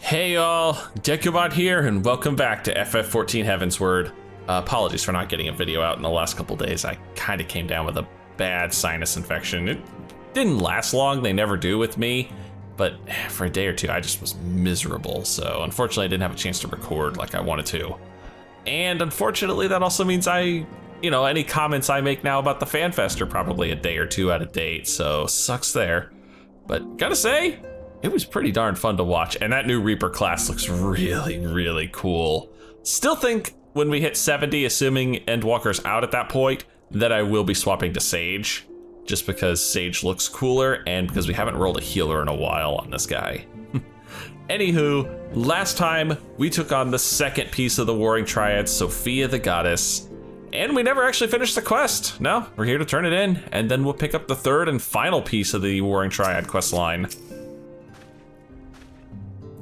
Hey y'all, Dekumon here, and welcome back to FF14 Heavensward. Apologies for not getting a video out in the last couple days. I kind of came down with a bad sinus infection. It didn't last long, they never do with me, but for a day or two I just was miserable, so unfortunately I didn't have a chance to record like I wanted to. And unfortunately that also means any comments I make now about the FanFest are probably a day or two out of date, so sucks there. But gotta say, it was pretty darn fun to watch, and that new Reaper class looks really, really cool. Still think when we hit 70, assuming Endwalker's out at that point, that I will be swapping to Sage, just because Sage looks cooler and because we haven't rolled a healer in a while on this guy. Anywho, last time we took on the second piece of the Warring Triad, Sophia the Goddess, and we never actually finished the quest. No, we're here to turn it in, and then we'll pick up the third and final piece of the Warring Triad quest line.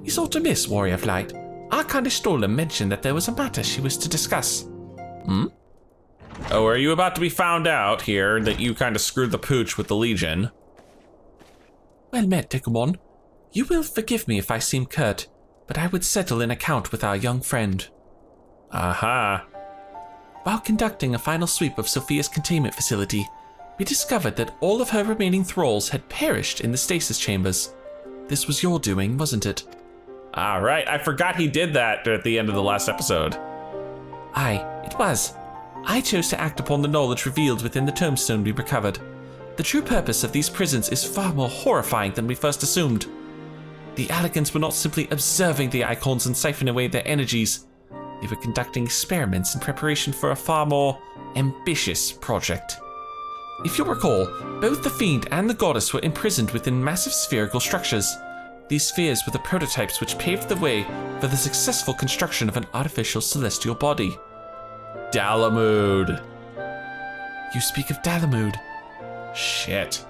It's ought to miss, Warrior of Light. Archon Stola mentioned that there was a matter she was to discuss. Oh, are you about to be found out here that you kind of screwed the pooch with the Legion? Well met, Dekumon. You will forgive me if I seem curt, but I would settle an account with our young friend. Aha. While conducting a final sweep of Sophia's containment facility, we discovered that all of her remaining thralls had perished in the stasis chambers. This was your doing, wasn't it? Ah, right, I forgot he did that at the end of the last episode. Aye, it was. I chose to act upon the knowledge revealed within the tombstone we recovered. The true purpose of these prisons is far more horrifying than we first assumed. The Allegans were not simply observing the icons and siphoning away their energies. They were conducting experiments in preparation for a far more ambitious project. If you'll recall, both the Fiend and the Goddess were imprisoned within massive spherical structures. These spheres were the prototypes which paved the way for the successful construction of an artificial celestial body. Dalamud. You speak of Dalamud. Shit.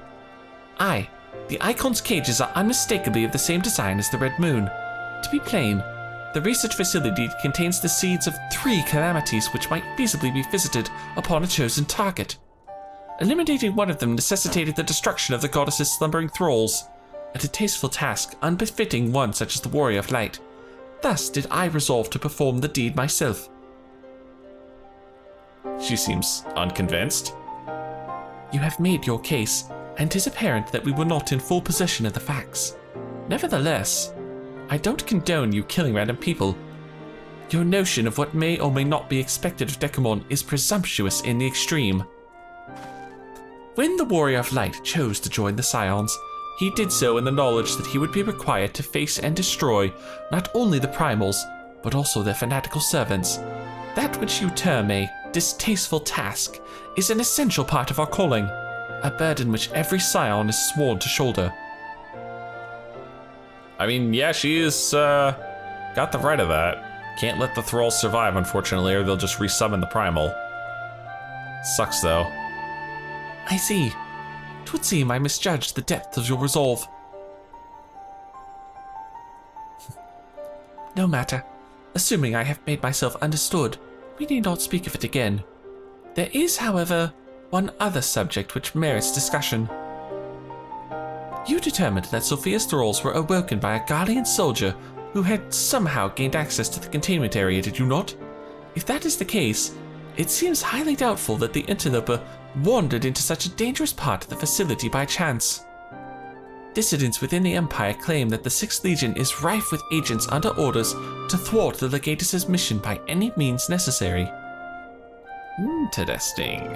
Aye, the icon's cages are unmistakably of the same design as the Red Moon. To be plain, the research facility contains the seeds of 3 calamities which might feasibly be visited upon a chosen target. Eliminating one of them necessitated the destruction of the goddess's slumbering thralls, a distasteful task unbefitting one such as the Warrior of Light. Thus did I resolve to perform the deed myself. She seems unconvinced. You have made your case, and 'tis apparent that we were not in full possession of the facts. Nevertheless, I don't condone you killing random people. Your notion of what may or may not be expected of Dekumon is presumptuous in the extreme. When the Warrior of Light chose to join the Scions, he did so in the knowledge that he would be required to face and destroy not only the Primals, but also their fanatical servants. That which you term a distasteful task is an essential part of our calling, a burden which every Scion is sworn to shoulder. I mean, yeah, she is, got the right of that. Can't let the thralls survive, unfortunately, or they'll just resummon the Primal. Sucks, though. I see. 'Twould seem I misjudged the depth of your resolve. No matter. Assuming I have made myself understood, we need not speak of it again. There is, however, one other subject which merits discussion. You determined that Sophia's thralls were awoken by a Guardian soldier who had somehow gained access to the containment area, did you not? If that is the case, it seems highly doubtful that the interloper wandered into such a dangerous part of the facility by chance. Dissidents within the Empire claim that the 6th Legion is rife with agents under orders to thwart the Legatus' mission by any means necessary. Interesting.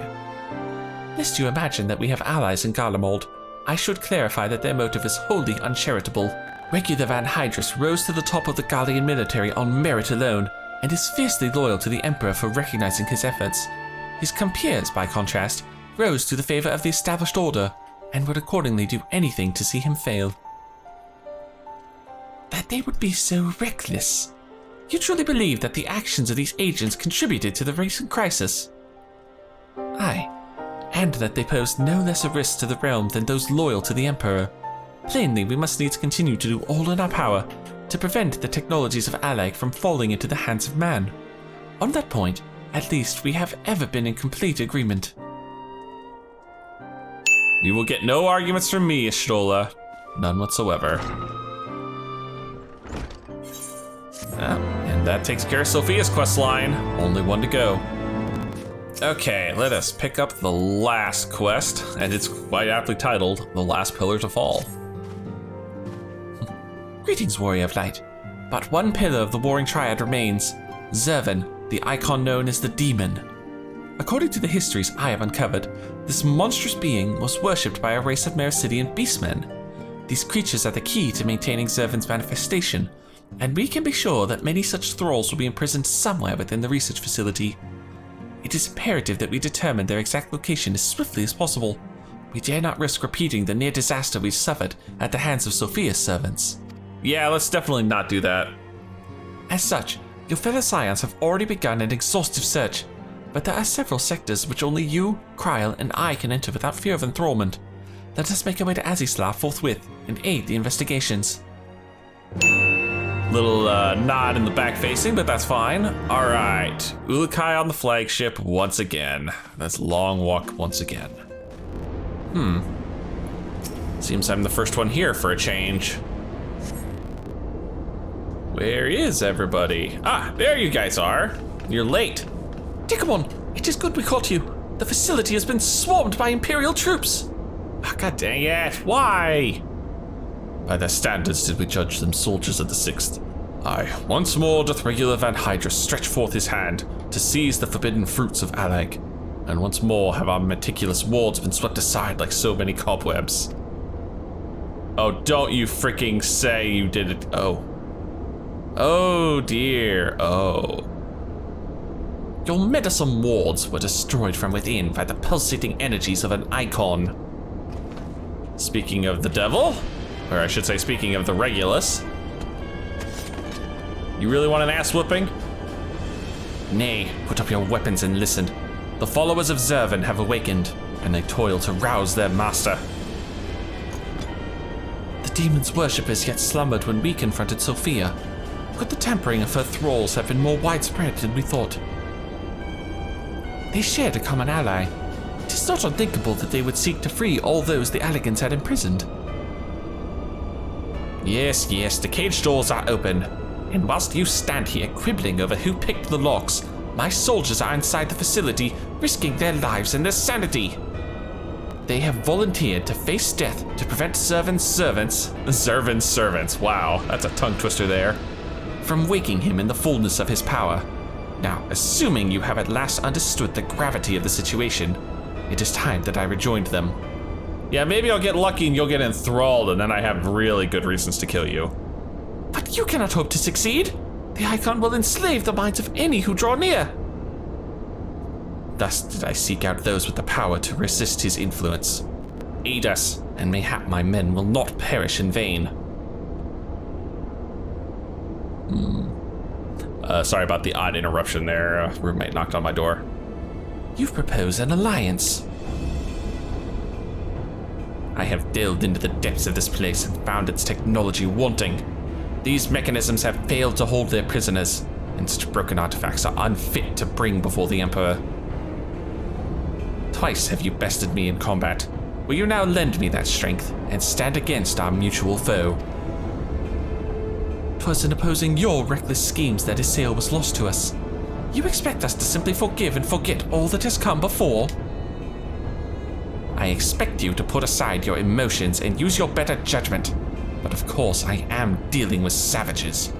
Lest you imagine that we have allies in Garlemald, I should clarify that their motive is wholly uncharitable. Regular Van Hydrus rose to the top of the Guardian military on merit alone, and is fiercely loyal to the Emperor for recognizing his efforts. His compeers, by contrast, rose to the favor of the established order, and would accordingly do anything to see him fail. That they would be so reckless. You truly believe that the actions of these agents contributed to the recent crisis? Aye, and that they posed no less a risk to the realm than those loyal to the Emperor. Plainly, we must needs continue to do all in our power to prevent the technologies of Alleg from falling into the hands of man. On that point, at least, we have ever been in complete agreement. You will get no arguments from me, Ishtola. None whatsoever. And that takes care of Sophia's quest line. Only one to go. Okay, let us pick up the last quest, and it's quite aptly titled, The Last Pillar to Fall. Greetings, Warrior of Light. But one pillar of the warring triad remains, Zurvan, the icon known as the Demon. According to the histories I have uncovered, this monstrous being was worshipped by a race of Mericidian beastmen. These creatures are the key to maintaining Zurvan's manifestation, and we can be sure that many such thralls will be imprisoned somewhere within the research facility. It is imperative that we determine their exact location as swiftly as possible. We dare not risk repeating the near disaster we suffered at the hands of Sophia's servants. Yeah, let's definitely not do that. As such, your fellow scions have already begun an exhaustive search, but there are several sectors which only you, Kryl, and I can enter without fear of enthrallment. Let us make our way to Azislav forthwith and aid the investigations. Little nod in the back facing, but that's fine. All right, Ulukai on the flagship once again. That's long walk once again. Seems I'm the first one here for a change. Where is everybody? Ah, there you guys are. You're late. Dekumon, it is good we caught you. The facility has been swarmed by Imperial troops. Ah, God dang it, why? By their standards did we judge them soldiers of the 6th. Aye, once more doth regular Van Hydra stretch forth his hand to seize the forbidden fruits of Alag, and once more have our meticulous wards been swept aside like so many cobwebs. Oh, don't you freaking say you did it. Oh. Oh dear, oh. Your meddlesome wards were destroyed from within by the pulsating energies of an icon. Speaking of the devil, or I should say speaking of the Regulus, you really want an ass whooping? Nay, put up your weapons and listen. The followers of Zurvan have awakened, and they toil to rouse their master. The demon's worshippers yet slumbered when we confronted Sophia. Could the tampering of her thralls have been more widespread than we thought? They shared a common ally. It is not unthinkable that they would seek to free all those the Alligans had imprisoned. Yes, the cage doors are open. And whilst you stand here quibbling over who picked the locks, my soldiers are inside the facility, risking their lives and their sanity. They have volunteered to face death to prevent Zurvan's servants, wow, that's a tongue twister there, from waking him in the fullness of his power. Now, assuming you have at last understood the gravity of the situation, it is time that I rejoined them. Yeah, maybe I'll get lucky and you'll get enthralled, and then I have really good reasons to kill you. But you cannot hope to succeed. The Icon will enslave the minds of any who draw near. Thus did I seek out those with the power to resist his influence. Aid us, and mayhap my men will not perish in vain. Sorry about the odd interruption there. Roommate knocked on my door. You've proposed an alliance. I have delved into the depths of this place and found its technology wanting. These mechanisms have failed to hold their prisoners, and such broken artifacts are unfit to bring before the Emperor. Twice have you bested me in combat. Will you now lend me that strength and stand against our mutual foe? 'Twas in opposing your reckless schemes that Isail was lost to us. You expect us to simply forgive and forget all that has come before? I expect you to put aside your emotions and use your better judgment. But of course, I am dealing with savages.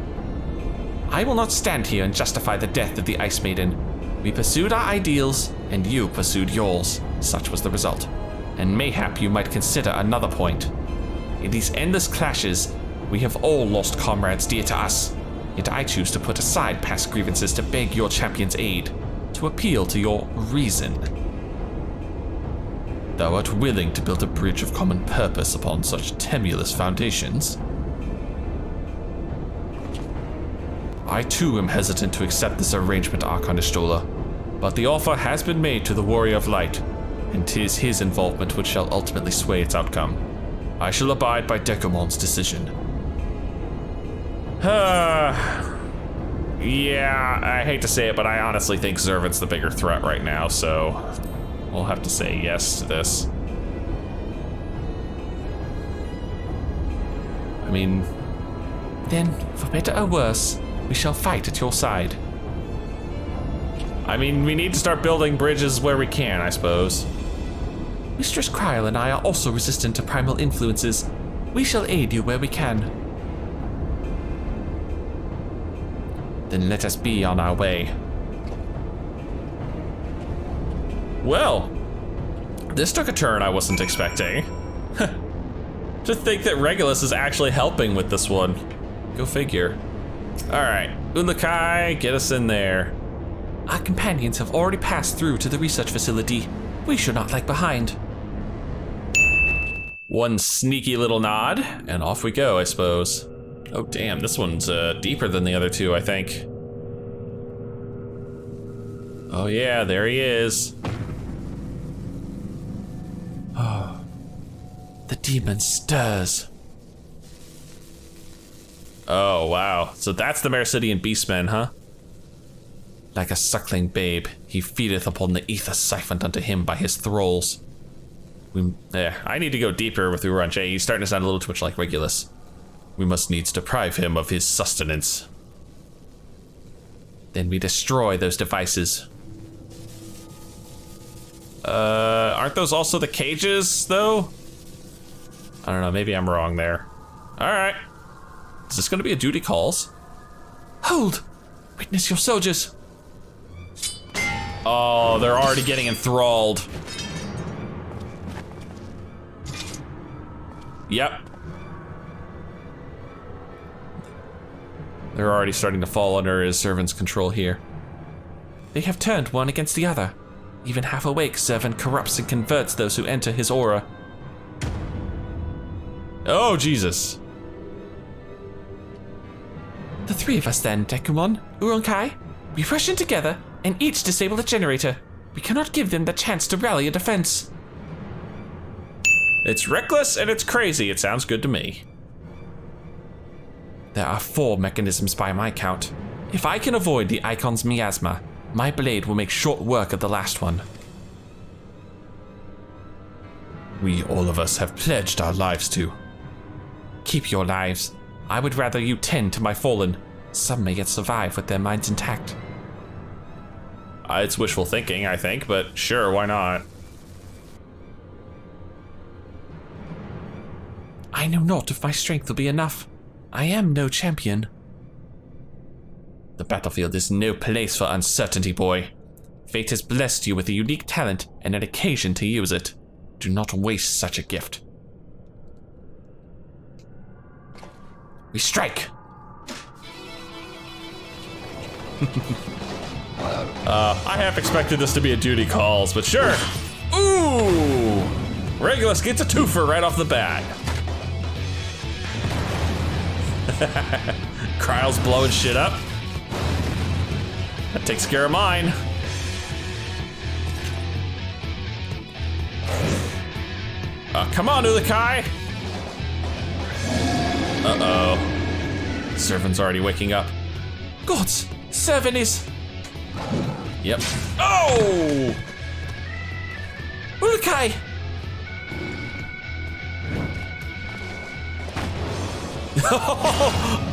I will not stand here and justify the death of the Ice Maiden. We pursued our ideals, and you pursued yours. Such was the result. And mayhap you might consider another point. In these endless clashes, we have all lost comrades dear to us. Yet I choose to put aside past grievances to beg your champion's aid, to appeal to your reason. Thou art willing to build a bridge of common purpose upon such tremulous foundations? I too am hesitant to accept this arrangement, Archon Ishtola, but the offer has been made to the Warrior of Light, and 'tis his involvement which shall ultimately sway its outcome. I shall abide by Dekumon's decision. Yeah, I hate to say it, but I honestly think Zurvan's the bigger threat right now, so we'll have to say yes to this. I mean, then, for better or worse, we shall fight at your side. I mean, we need to start building bridges where we can, I suppose. Mistress Kryl and I are also resistant to primal influences. We shall aid you where we can. Then let us be on our way. Well, this took a turn I wasn't expecting. To think that Regulus is actually helping with this one. Go figure. All right, Ulukai, get us in there. Our companions have already passed through to the research facility. We should not lag behind. One sneaky little nod, and off we go, I suppose. Oh damn, this one's deeper than the other two, I think. Oh yeah, there he is. The demon stirs. Oh wow, so that's the Mercidian Beastmen, huh? Like a suckling babe, he feedeth upon the ether siphoned unto him by his thralls. I need to go deeper with Uranche. He's starting to sound a little too much like Regulus. We must needs deprive him of his sustenance. Then we destroy those devices. Aren't those also the cages, though? I don't know, maybe I'm wrong there. Alright. Is this gonna be a duty calls? Hold! Witness your soldiers! Oh, they're already getting enthralled. Yep. They're already starting to fall under his servant's control here. They have turned one against the other. Even half awake, Zurvan corrupts and converts those who enter his aura. Oh, Jesus. The three of us then, Dekumon, Uronkai, we rush in together and each disable the generator. We cannot give them the chance to rally a defense. It's reckless and it's crazy. It sounds good to me. There are 4 mechanisms by my count. If I can avoid the icon's miasma, my blade will make short work of the last one. We all of us have pledged our lives to. Keep your lives. I would rather you tend to my fallen. Some may yet survive with their minds intact. It's wishful thinking, I think, but sure, why not? I know not if my strength will be enough. I am no champion. The battlefield is no place for uncertainty, boy. Fate has blessed you with a unique talent and an occasion to use it. Do not waste such a gift. We strike! I half expected this to be a duty calls, but sure. Ooh! Regulus gets a twofer right off the bat. Kryl's blowing shit up. That takes care of mine. Come on, Ulukai. Uh-oh. Zurvan's already waking up. Gods! Zurvan is... Yep. Oh! Ulukai!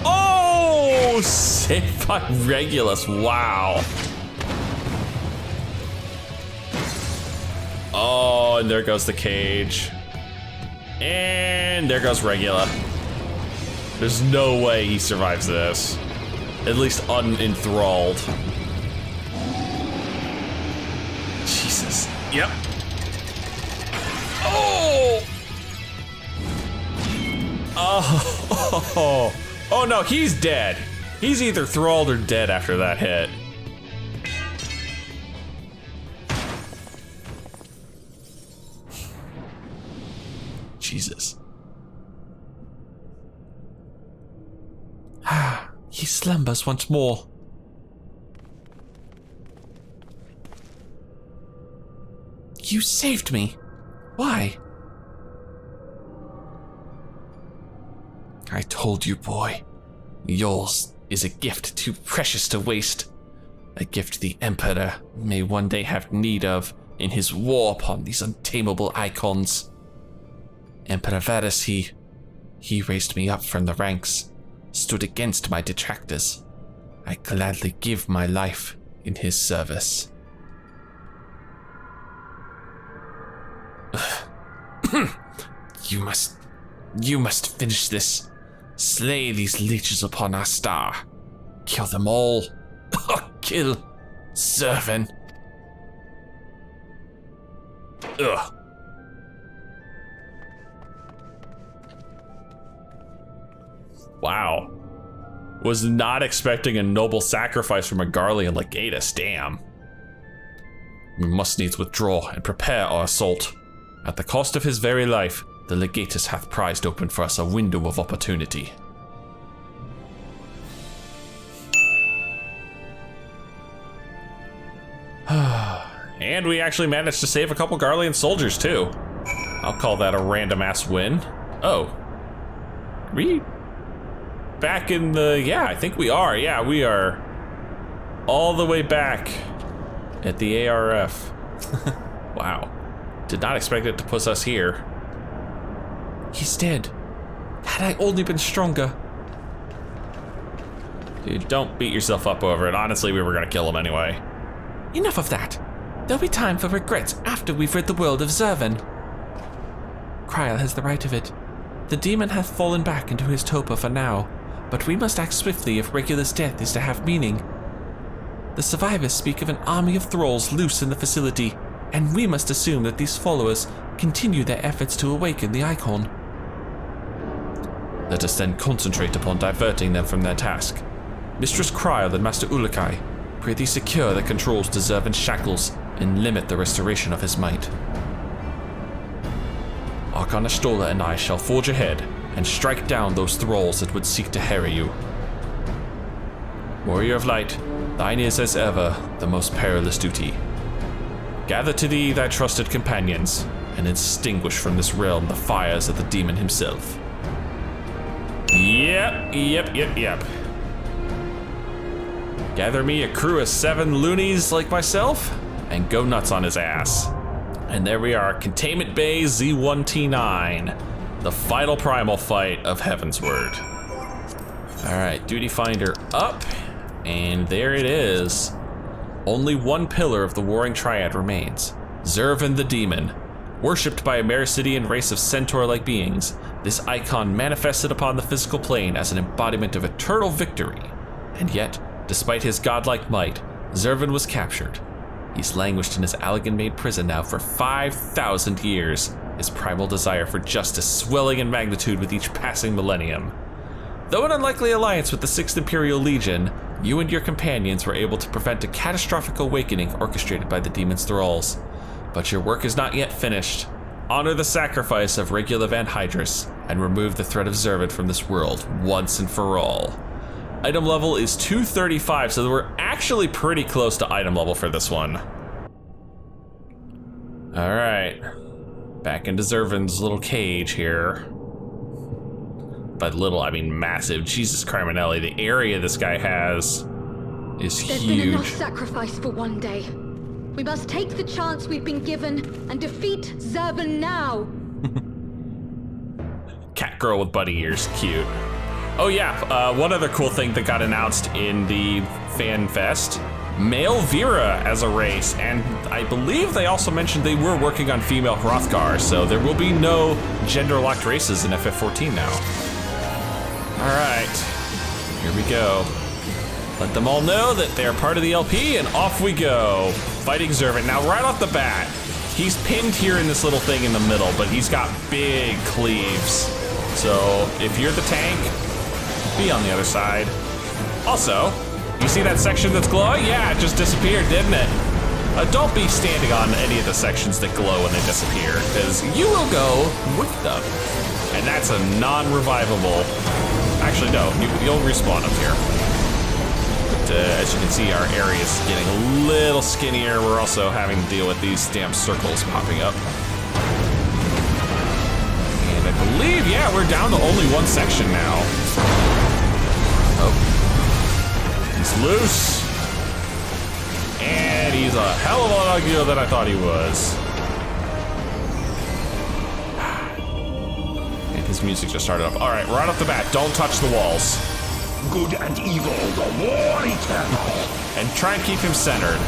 Oh! Saved by Regulus. Wow. Oh, and there goes the cage. And there goes Regula. There's no way he survives this. At least unenthralled. Jesus. Yep. Oh! Oh! Oh no, he's dead. He's either thralled or dead after that hit. Jesus. He slumbers once more. You saved me. Why? I told you, boy. Yours is a gift too precious to waste. A gift the Emperor may one day have need of in his war upon these untamable icons. Emperor Varus, he raised me up from the ranks, stood against my detractors. I gladly give my life in his service. You must finish this. Slay these leeches upon our star. Kill them all. Kill Zurvan. Ugh. Wow. Was not expecting a noble sacrifice from a Garlean legatus, damn. We must needs withdraw and prepare our assault. At the cost of his very life, the legatus hath prized open for us a window of opportunity. And we actually managed to save a couple Garlean soldiers too. I'll call that a random ass win. Oh. We back in the, yeah, I think we are. Yeah, we are all the way back at the ARF. Wow. Did not expect it to put us here. He's dead. Had I only been stronger. Dude, don't beat yourself up over it. Honestly, we were gonna kill him anyway. Enough of that. There'll be time for regrets after we've rid the world of Zurvan. Kryl has the right of it. The demon hath fallen back into his topa for now, but we must act swiftly if Regulus' death is to have meaning. The survivors speak of an army of thralls loose in the facility, and we must assume that these followers continue their efforts to awaken the icon. Let us then concentrate upon diverting them from their task. Mistress Kryl and Master Ulikai, prithee secure the controls to Zurvan's shackles and limit the restoration of his might. Archon Ashtola and I shall forge ahead and strike down those thralls that would seek to harry you. Warrior of Light, thine is as ever the most perilous duty. Gather to thee thy trusted companions and extinguish from this realm the fires of the demon himself. Yep. Gather me a crew of 7 loonies like myself and go nuts on his ass. And there we are, Containment Bay Z1T9, the final primal fight of Heavensward. All right, duty finder up, and there it is. Only one pillar of the warring triad remains, Zurvan the Demon. Worshipped by a Mericidian race of centaur-like beings, this icon manifested upon the physical plane as an embodiment of eternal victory. And yet, despite his godlike might, Zurvan was captured. He's languished in his Allegan-made prison now for 5,000 years, his primal desire for justice swelling in magnitude with each passing millennium. Though an unlikely alliance with the 6th Imperial Legion, you and your companions were able to prevent a catastrophic awakening orchestrated by the demon's thralls. But your work is not yet finished. Honor the sacrifice of Regula Van Hydrus and remove the threat of Zurvan from this world once and for all. Item level is 235, so we're actually pretty close to item level for this one. All right, back into Zurvan's little cage here. By little, I mean massive. Jesus Carminelli, the area this guy has is huge. There's been enough sacrifice for one day. We must take the chance we've been given and defeat Zurvan now. Cat girl with bunny ears, cute. Oh yeah, one other cool thing that got announced in the Fan Fest, male Vera as a race, and I believe they also mentioned they were working on female Hrothgar, so there will be no gender-locked races in FF14 now. All right, here we go. Let them all know that they're part of the LP, and off we go. Fighting Zurvan. Now, right off the bat, he's pinned here in this little thing in the middle, but he's got big cleaves. So if you're the tank, be on the other side. Also, you see that section that's glowing? Yeah, it just disappeared, didn't it? Don't be standing on any of the sections that glow when they disappear, because you will go with them. And that's a non-revivable. Actually, no, you'll respawn up here. But as you can see, our area is getting a little skinnier. We're also having to deal with these damn circles popping up. And I believe, yeah, we're down to only one section now. Oh. He's loose. And he's a hell of a lot uglier than I thought he was. And his music just started up. All right, right off the bat, don't touch the walls. Good and evil, the war eternal. And try and keep him centered.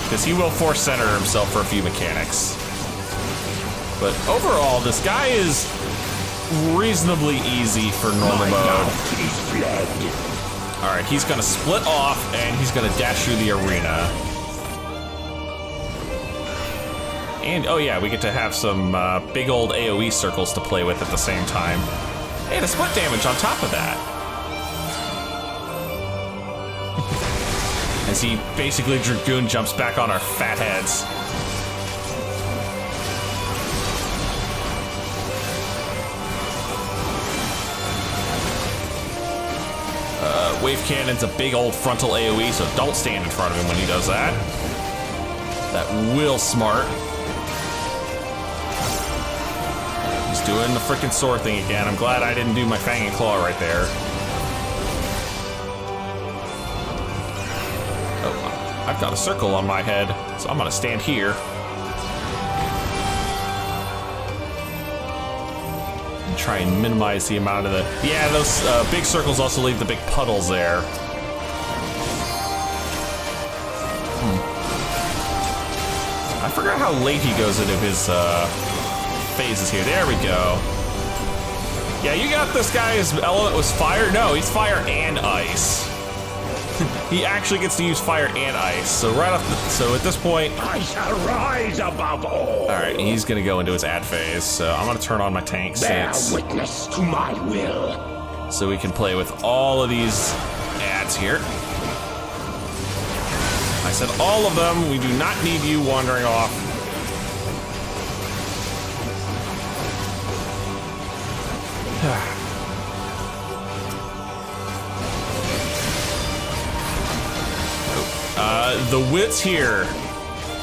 Because he will force center himself for a few mechanics. But overall, this guy is reasonably easy for normal mode. Alright, he's gonna split off and he's gonna dash through the arena. And oh yeah, we get to have some big old AoE circles to play with at the same time. And a split damage on top of that. As he basically Dragoon jumps back on our fat heads. Wave Cannon's a big old frontal AoE, so don't stand in front of him when he does that. That will smart. He's doing the freaking sword thing again. I'm glad I didn't do my Fang and Claw right there. Oh, I've got a circle on my head, so I'm gonna stand here. And try and minimize the amount of the... Yeah, those big circles also leave the big puddles there. I forgot how late he goes into his phases here. There we go. Yeah, you got this guy. His element was fire. No, he's fire and ice. He actually gets to use fire and ice. So right off so at this point, I shall rise above all. All right, he's gonna go into his ad phase. So I'm gonna turn on my tank Bear stance witness to my will. so we can play with all of these ads here. I said all of them. We do not need you wandering off. The wits here,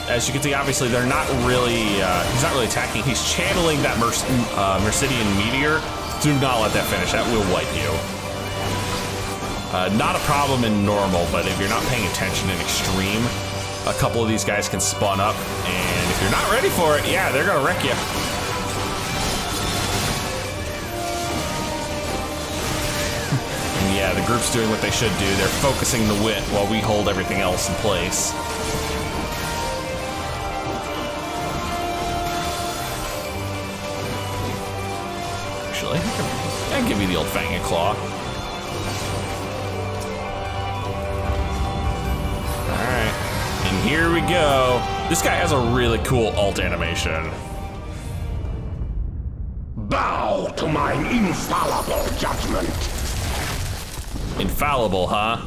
as you can see, obviously they're not really, he's not really attacking. He's channeling that Mercidian Meteor. Do not let that finish. That will wipe you. Not a problem in normal, but if you're not paying attention in extreme, a couple of these guys can spawn up, and if you're not ready for it, yeah, they're gonna wreck you. Yeah, the group's doing what they should do. They're focusing the wit while we hold everything else in place. Actually, I can give you the old Fang and Claw. Alright, and here we go. This guy has a really cool alt animation. Bow to mine infallible judgment. Infallible, huh?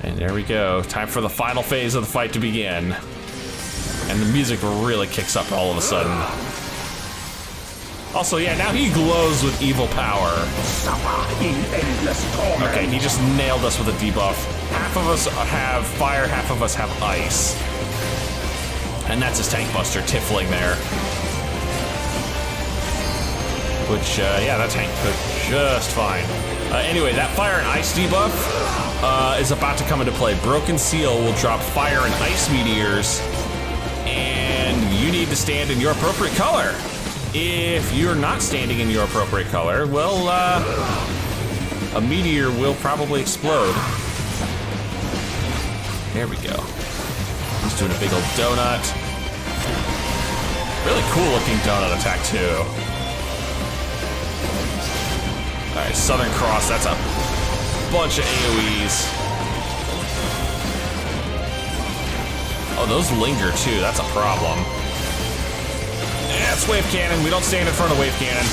And there we go. Time for the final phase of the fight to begin. And the music really kicks up all of a sudden. Also, yeah, now he glows with evil power. Suffer in endless torment. Okay, he just nailed us with a debuff. Half of us have fire, half of us have ice. And that's his tank buster tiffling there. Which, yeah, that tank could just fine. Anyway, that fire and ice debuff is about to come into play. Broken Seal will drop fire and ice meteors, and you need to stand in your appropriate color. If you're not standing in your appropriate color, well, a meteor will probably explode. There we go. He's doing a big old donut. Really cool looking donut attack too. Alright, Southern Cross, that's a bunch of AoEs. Oh, those linger too, that's a problem. That's Wave Cannon, we don't stand in front of Wave Cannon.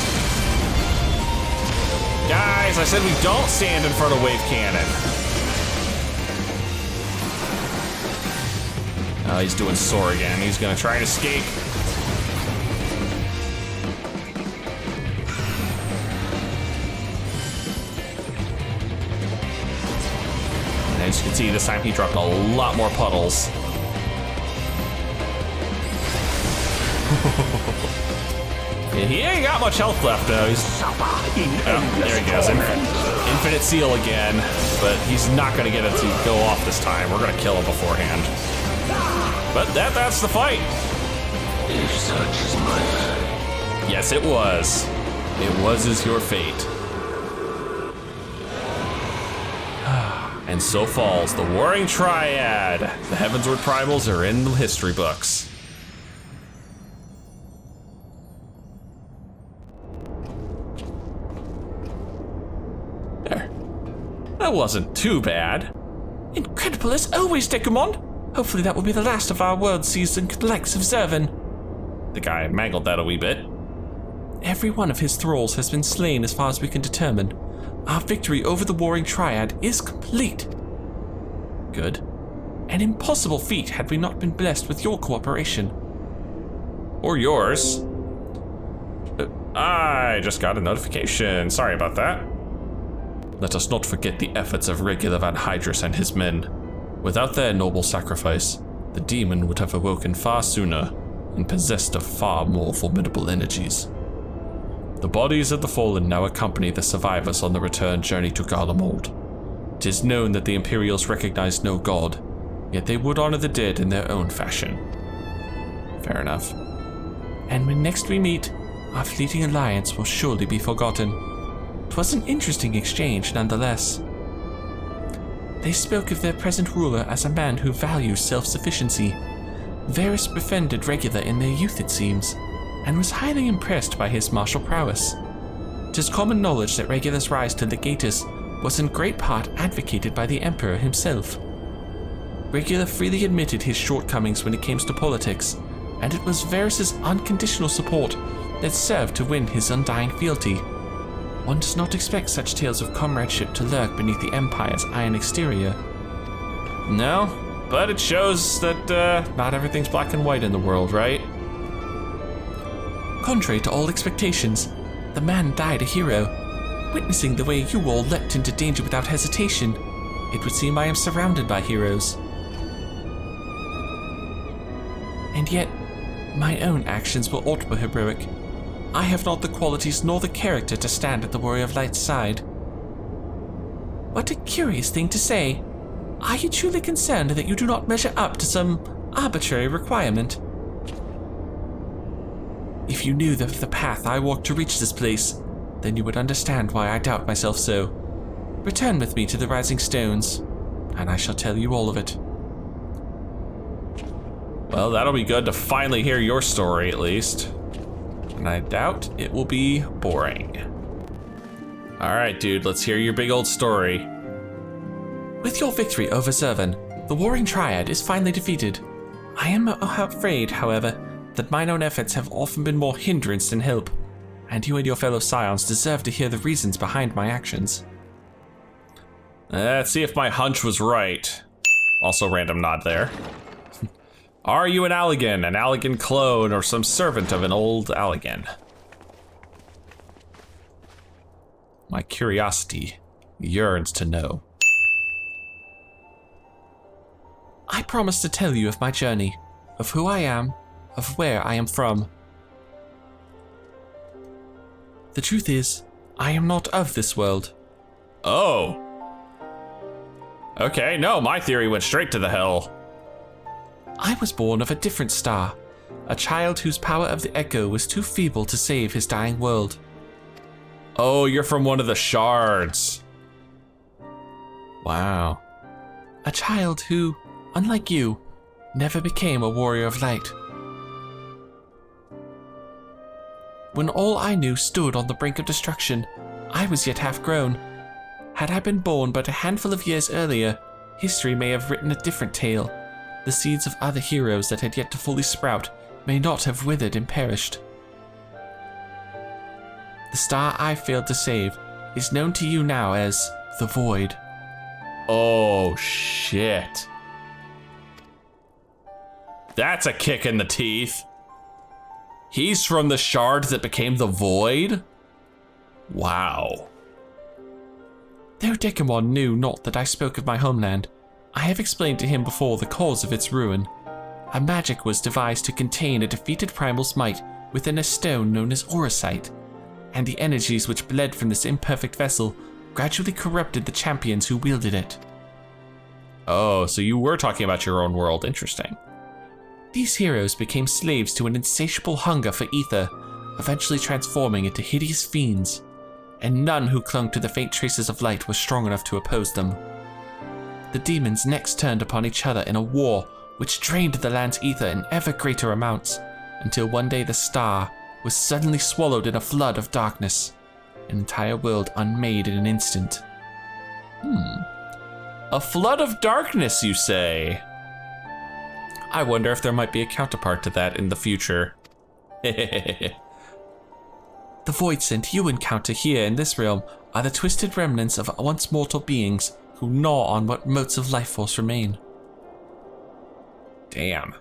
Guys, I said we don't stand in front of Wave Cannon. Oh, he's doing Soar again. He's gonna try and escape. And as you can see, this time he dropped a lot more puddles. And he ain't got much health left though. There he goes. Infinite Seal again, but he's not gonna get it to go off this time. We're gonna kill him beforehand. But that's the fight. If such is my fate. Yes, it was. It was your fate. And so falls the Warring Triad. The Heavensward Primals are in the history books. There. That wasn't too bad. Incredible as always, Dekumon. Hopefully that will be the last of our world season likes of Zurvan. The guy mangled that a wee bit. Every one of his thralls has been slain as far as we can determine. Our victory over the Warring Triad is complete. Good. An impossible feat had we not been blessed with your cooperation. Or yours. I just got a notification. Sorry about that. Let us not forget the efforts of regular Van Hydrus and his men. Without their noble sacrifice, the demon would have awoken far sooner and possessed of far more formidable energies. The bodies of the fallen now accompany the survivors on the return journey to Garlemald. 'Tis known that the Imperials recognize no god, yet they would honor the dead in their own fashion. Fair enough. And when next we meet, our fleeting alliance will surely be forgotten. 'Twas an interesting exchange nonetheless. They spoke of their present ruler as a man who values self-sufficiency. Varys befriended Regular in their youth, it seems, and was highly impressed by his martial prowess. 'Tis common knowledge that Regular's rise to Legatus was in great part advocated by the Emperor himself. Regular freely admitted his shortcomings when it came to politics, and it was Varys' unconditional support that served to win his undying fealty. One does not expect such tales of comradeship to lurk beneath the Empire's iron exterior. No, but it shows that not everything's black and white in the world, right? Contrary to all expectations, the man died a hero. Witnessing the way you all leapt into danger without hesitation, it would seem I am surrounded by heroes. And yet, my own actions were aught but heroic. I have not the qualities nor the character to stand at the Warrior of Light's side. What a curious thing to say. Are you truly concerned that you do not measure up to some arbitrary requirement? If you knew the path I walked to reach this place, then you would understand why I doubt myself so. Return with me to the Rising Stones, and I shall tell you all of it. Well, that'll be good to finally hear your story, at least. And I doubt it will be boring. Alright, dude, let's hear your big old story. With your victory over Zurvan, the Warring Triad is finally defeated. I am afraid, however, that mine own efforts have often been more hindrance than help, and you and your fellow scions deserve to hear the reasons behind my actions. Let's see if my hunch was right. Also random nod there. Are you an Allegan clone, or some servant of an old Allegan? My curiosity yearns to know. I promise to tell you of my journey, of who I am, of where I am from. The truth is, I am not of this world. Oh. Okay, no, my theory went straight to the hell. I was born of a different star, a child whose power of the Echo was too feeble to save his dying world. Oh, you're from one of the shards. Wow. A child who, unlike you, never became a warrior of light. When all I knew stood on the brink of destruction, I was yet half grown. Had I been born but a handful of years earlier, history may have written a different tale. The seeds of other heroes that had yet to fully sprout may not have withered and perished. The star I failed to save is known to you now as the Void. Oh, shit. That's a kick in the teeth. He's from the shard that became the Void? Wow. Though Dekumon knew not that I spoke of my homeland, I have explained to him before the cause of its ruin. A magic was devised to contain a defeated primal's might within a stone known as Auracite, and the energies which bled from this imperfect vessel gradually corrupted the champions who wielded it. Oh, so you were talking about your own world. Interesting. These heroes became slaves to an insatiable hunger for ether, eventually transforming into hideous fiends, and none who clung to the faint traces of light were strong enough to oppose them. The demons next turned upon each other in a war which drained the land's ether in ever greater amounts, until one day the star was suddenly swallowed in a flood of darkness, an entire world unmade in an instant. A flood of darkness, you say? I wonder if there might be a counterpart to that in the future. The void scent you encounter here in this realm are the twisted remnants of once mortal beings who gnaw on what motes of life force remain. Damn.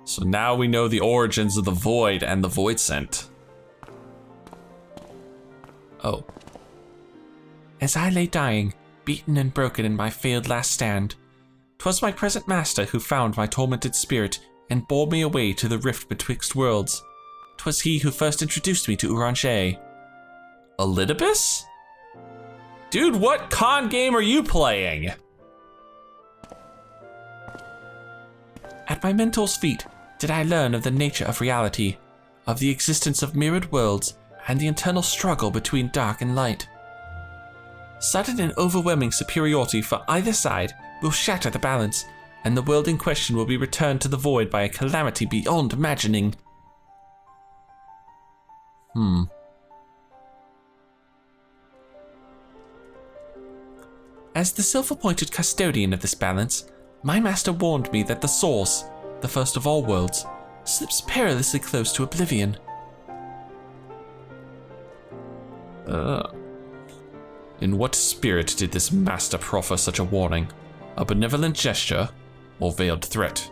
So now we know the origins of the void and the void scent. Oh. As I lay dying, beaten and broken in my failed last stand, 'twas my present master who found my tormented spirit and bore me away to the rift betwixt worlds. 'Twas he who first introduced me to Uranche. Elidibus? Dude, what con game are you playing? At my mentor's feet did I learn of the nature of reality, of the existence of mirrored worlds, and the internal struggle between dark and light. Sudden and overwhelming superiority for either side will shatter the balance, and the world in question will be returned to the void by a calamity beyond imagining. As the self-appointed custodian of this balance, my master warned me that the source, the first of all worlds, slips perilously close to oblivion. In what spirit did this master proffer such a warning? A benevolent gesture or veiled threat?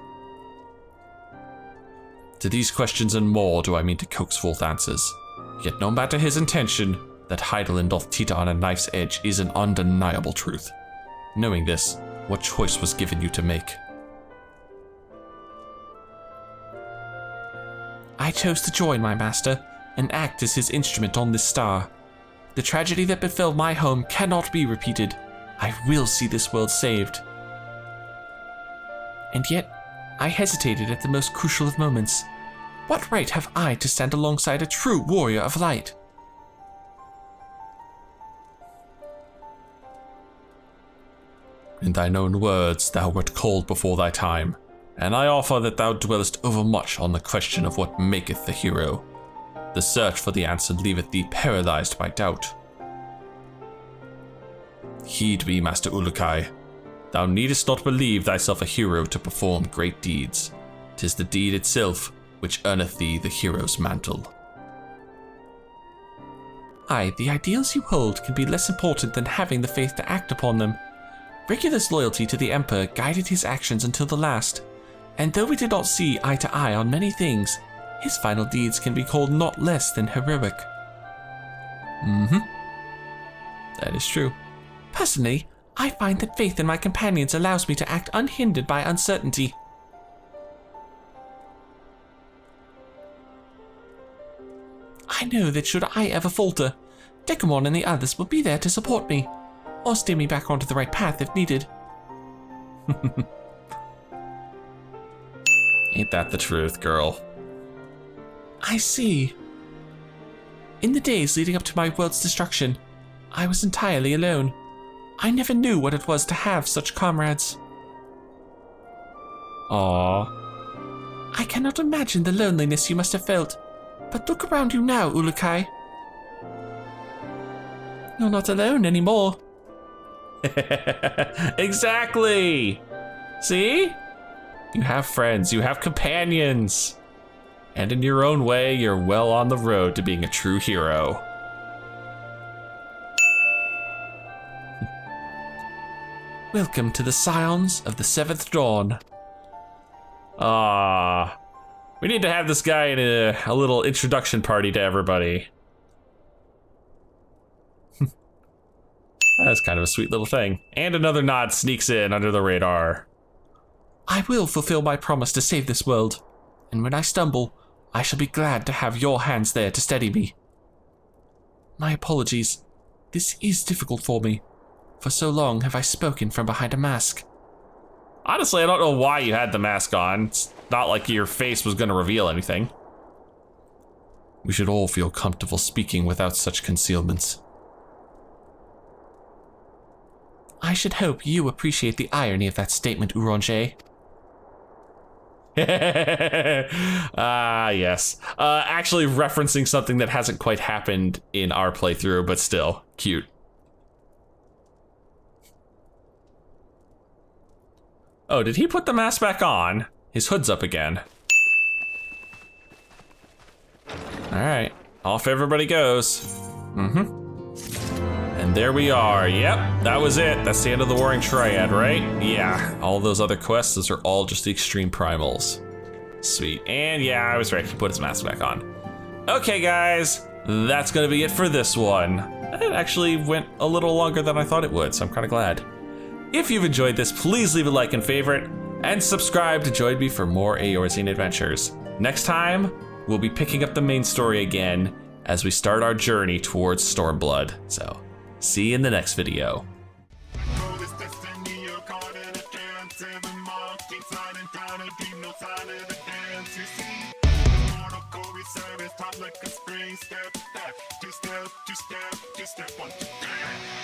To these questions and more do I mean to coax forth answers. Yet no matter his intention, that Heidelin doth teeter on a knife's edge is an undeniable truth. Knowing this, what choice was given you to make? I chose to join my master and act as his instrument on this star. The tragedy that befell my home cannot be repeated. I will see this world saved. And yet, I hesitated at the most crucial of moments. What right have I to stand alongside a true warrior of light? In thine own words, thou wert called before thy time, and I offer that thou dwellest overmuch on the question of what maketh the hero. The search for the answer leaveth thee paralyzed by doubt. Heed me, Master Ulukai. Thou needest not believe thyself a hero to perform great deeds. 'Tis the deed itself which earneth thee the hero's mantle. Aye, the ideals you hold can be less important than having the faith to act upon them. Regulus' loyalty to the Emperor guided his actions until the last, and though we did not see eye to eye on many things, his final deeds can be called not less than heroic. That is true. Personally, I find that faith in my companions allows me to act unhindered by uncertainty. I know that should I ever falter, Dekumon and the others will be there to support me, or steer me back onto the right path if needed. Ain't that the truth, girl? I see. In the days leading up to my world's destruction, I was entirely alone. I never knew what it was to have such comrades. Aww. I cannot imagine the loneliness you must have felt, but look around you now, Ulukai. You're not alone anymore. Exactly! See? You have friends, you have companions. And in your own way, you're well on the road to being a true hero. Welcome to the Scions of the Seventh Dawn. We need to have this guy in a little introduction party to everybody. That's kind of a sweet little thing. And another nod sneaks in under the radar. I will fulfill my promise to save this world, and when I stumble, I shall be glad to have your hands there to steady me. My apologies. This is difficult for me. For so long have I spoken from behind a mask. Honestly, I don't know why you had the mask on. It's not like your face was gonna reveal anything. We should all feel comfortable speaking without such concealments. I should hope you appreciate the irony of that statement, Uronje. Ah, yes. Actually referencing something that hasn't quite happened in our playthrough, but still, cute. Oh, did he put the mask back on? His hood's up again. All right, off everybody goes. Mm-hmm. And there we are. Yep, that was it. That's the end of the Warring Triad, right? Yeah, all those other quests, those are all just the extreme primals. Sweet, and yeah, I was right, he put his mask back on. Okay, guys, that's gonna be it for this one. It actually went a little longer than I thought it would, so I'm kinda glad. If you've enjoyed this, please leave a like and favorite, and subscribe to join me for more Eorzean adventures. Next time, we'll be picking up the main story again as we start our journey towards Stormblood. So, see you in the next video. Step, two step, one, two step.